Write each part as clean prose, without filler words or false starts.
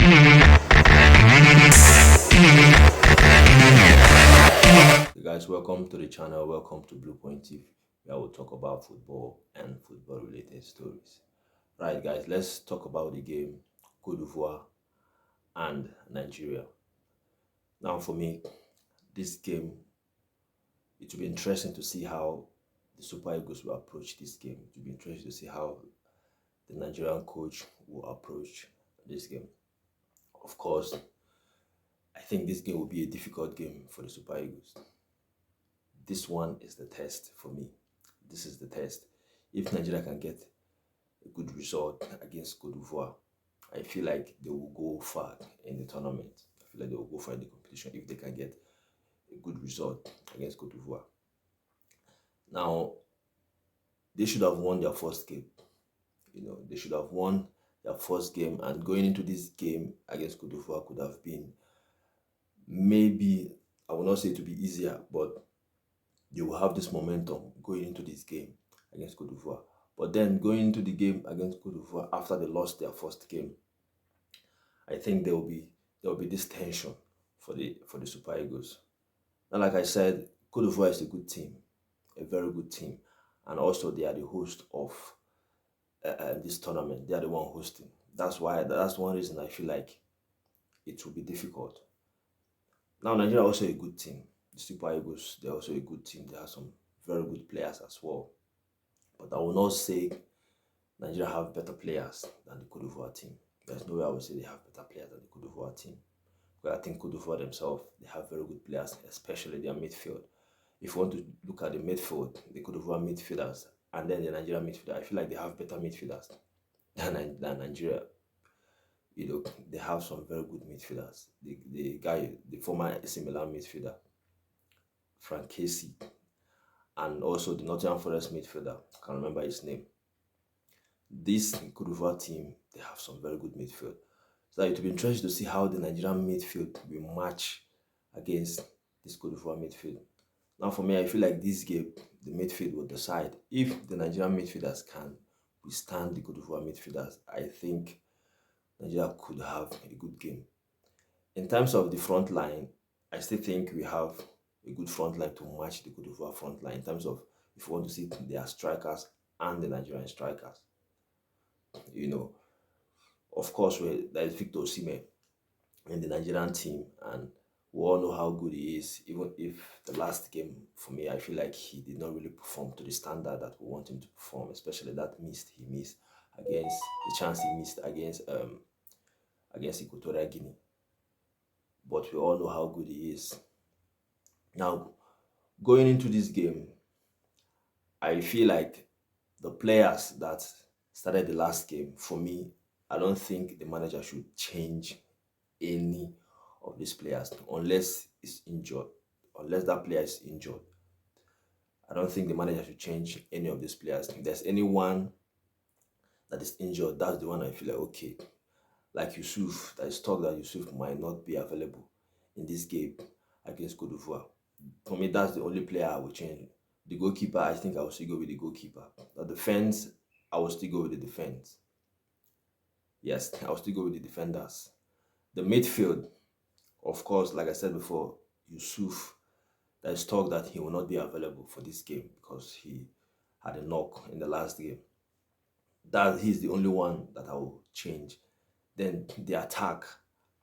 Hey guys, welcome to the channel. Welcome to Blue Point TV, where we'll talk about football and football related stories. Right, guys, let's talk about the game Cote d'Ivoire and Nigeria. Now, for me, this game, it will be interesting to see how the Super Eagles will approach this game. It will be interesting to see how the Nigerian coach will approach this game. Of course, I think this game will be a difficult game for the Super Eagles. This one is the test for me. This is the test. If Nigeria can get a good result against Cote d'Ivoire, I feel like they will go far in the tournament. I feel like they will go far in the competition if they can get a good result against Cote d'Ivoire. Now, they should have won their first game. They should have won their first game, and going into this game against Cote d'Ivoire could have been maybe, I will not say to be easier, but they will have this momentum going into this game against Cote d'Ivoire. But then going into the game against Cote d'Ivoire after they lost their first game, I think there will be this tension for the Super Eagles. And like I said, Cote d'Ivoire is a good team, a very good team, and also they are the host of this tournament. They are the one hosting. That's one reason I feel like it will be difficult. Now Nigeria are also a good team. The Super Eagles, they're also a good team. They have some very good players as well. But I will not say Nigeria have better players than the Cote d'Ivoire team. There's no way I would say they have better players than the Cote d'Ivoire team. But I think Cote d'Ivoire themselves, they have very good players, especially their midfield. If you want to look at the midfield, the Cote d'Ivoire midfielders, and then the Nigerian midfielder, I feel like they have better midfielders than Nigeria. They have some very good midfielders. The former AC Milan midfielder, Frank Casey, and also the Nottingham Forest midfielder, I can't remember his name. This Cote d'Ivoire team, they have some very good midfield. So it will be interesting to see how the Nigerian midfield will match against this Cote d'Ivoire midfield. Now for me, I feel like this game, the midfield will decide. If the Nigerian midfielders can withstand the Cote d'Ivoire midfielders, I think Nigeria could have a good game. In terms of the front line, I still think we have a good front line to match the Cote d'Ivoire front line in terms of if you want to see their strikers and the Nigerian strikers. Of course, there is Victor Osimhen in the Nigerian team, and we all know how good he is. Even if the last game, for me, I feel like he did not really perform to the standard that we want him to perform, especially that he missed against the chance he missed against Equatorial Guinea. But we all know how good he is. Now, going into this game, I feel like the players that started the last game, for me, I don't think the manager should change any of these players unless it's injured. Unless that player is injured, I don't think the manager should change any of these players. If there's anyone that is injured, that's the one I feel like, okay, like Yusuf, there is talk that Yusuf might not be available in this game against Cote d'Ivoire. For me, that's the only player I will change. The goalkeeper, I think I will still go with the goalkeeper. The defense, I will still go with the defense. Yes, I will still go with the defenders. The midfield, of course, like I said before, Yusuf, there is talk that he will not be available for this game because he had a knock in the last game. That he's the only one that I will change. Then the attack,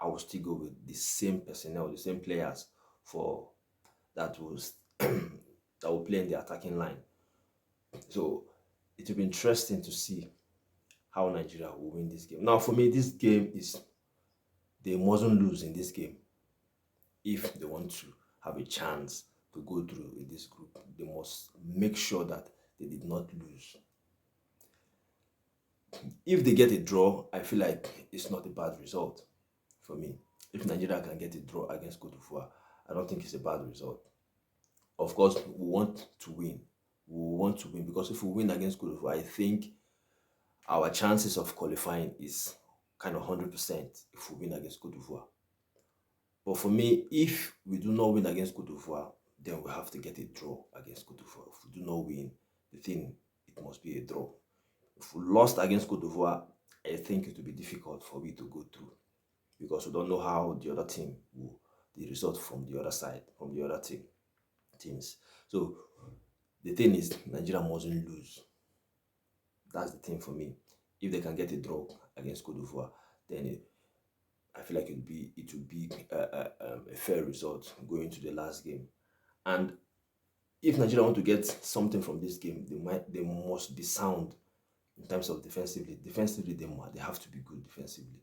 I will still go with the same personnel, the same players for that was that will play in the attacking line. So it will be interesting to see how Nigeria will win this game. Now, for me, this game is they mustn't lose in this game. If they want to have a chance to go through in this group, they must make sure that they did not lose. If they get a draw, I feel like it's not a bad result for me. If Nigeria can get a draw against Cote d'Ivoire, I don't think it's a bad result. Of course, we want to win. We want to win because if we win against Cote d'Ivoire, I think our chances of qualifying is kind of 100% if we win against Cote d'Ivoire. But for me, if we do not win against Cote d'Ivoire, then we have to get a draw against Cote d'Ivoire. If we do not win, it must be a draw. If we lost against Cote d'Ivoire, I think it will be difficult for me to go through because we don't know how the other team will, the result from the other side, from the other teams. So the thing is, Nigeria mustn't lose. That's the thing for me. If they can get a draw against Cote d'Ivoire, then I feel like it would be a fair result going to the last game. And if Nigeria want to get something from this game, they must be sound in terms of defensively. Defensively, they have to be good defensively.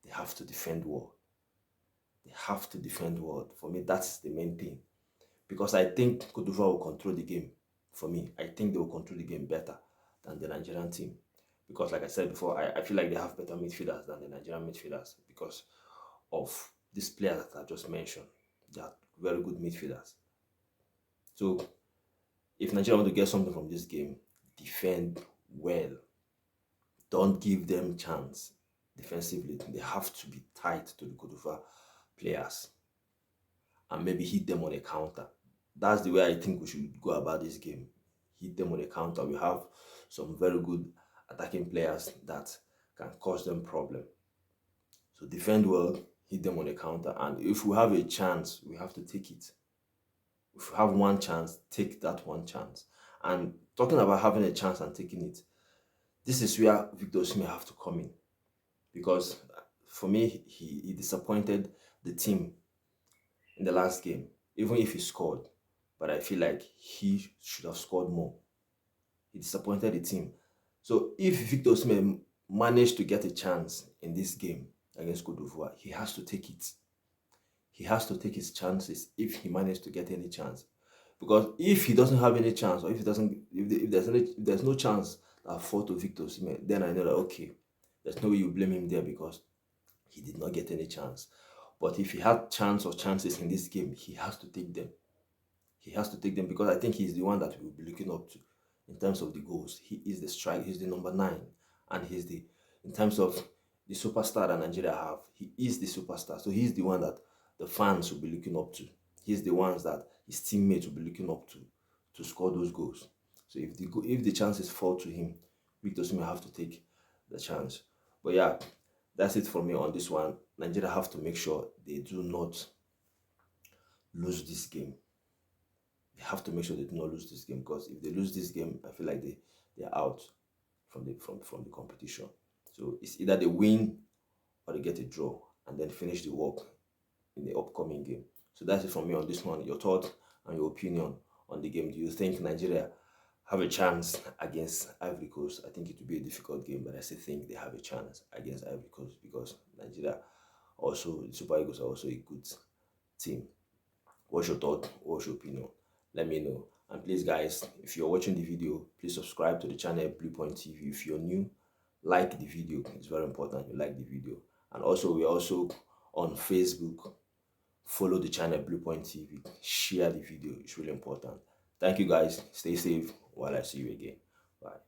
They have to defend well. They have to defend well. For me, that's the main thing. Because I think Cote d'Ivoire will control the game. For me, I think they will control the game better than the Nigerian team. Because like I said before, I feel like they have better midfielders than the Nigerian midfielders because of these players that I just mentioned. They are very good midfielders. So if Nigeria want to get something from this game, defend well. Don't give them chance defensively. They have to be tight to the Cote d'Ivoire players and maybe hit them on a counter. That's the way I think we should go about this game. Hit them on a counter. We have some very good attacking players that can cause them problem. So defend well, hit them on a counter, and if we have a chance, we have to take it. If we have one chance, take that one chance. And talking about having a chance and taking it, this is where Victor Osimhen have to come in, because for me, he disappointed the team in the last game, even if he scored. But I feel like he should have scored more. He disappointed the team. So if Victor Osimhen managed to get a chance in this game against Cote d'Ivoire, he has to take it. He has to take his chances if he managed to get any chance. Because if he doesn't have any chance, or if there's no chance that fall to Victor Osimhen, then I know that okay, there's no way you blame him there because he did not get any chance. But if he had chance or chances in this game, he has to take them. He has to take them because I think he's the one that we'll be looking up to in terms of the goals. He is the striker. He's the number 9, and he's the, in terms of the superstar that Nigeria have, he is the superstar. So he's the one that the fans will be looking up to. He's the ones that his teammates will be looking up to score those goals. So if the chances fall to him, Victor Osimhen have to take the chance. But yeah, that's it for me on this one. Nigeria have to make sure they do not lose this game. They have to make sure they do not lose this game, because if they lose this game, I feel like they're out from the competition. So it's either they win or they get a draw and then finish the work in the upcoming game. So that's it from me on this one. Your thoughts and your opinion on the game. Do you think Nigeria have a chance against Ivory Coast? I think it will be a difficult game, but I still think they have a chance against Ivory Coast because Nigeria also, the Super Eagles are also a good team. What's your thought? What's your opinion? Let me know. And please guys, if you're watching the video, please subscribe to the channel Blue Point TV. If you're new, like the video. It's very important you like the video. And also, we're also on Facebook. Follow the channel Blue Point TV. Share the video. It's really important. Thank you guys. Stay safe while I see you again. Bye.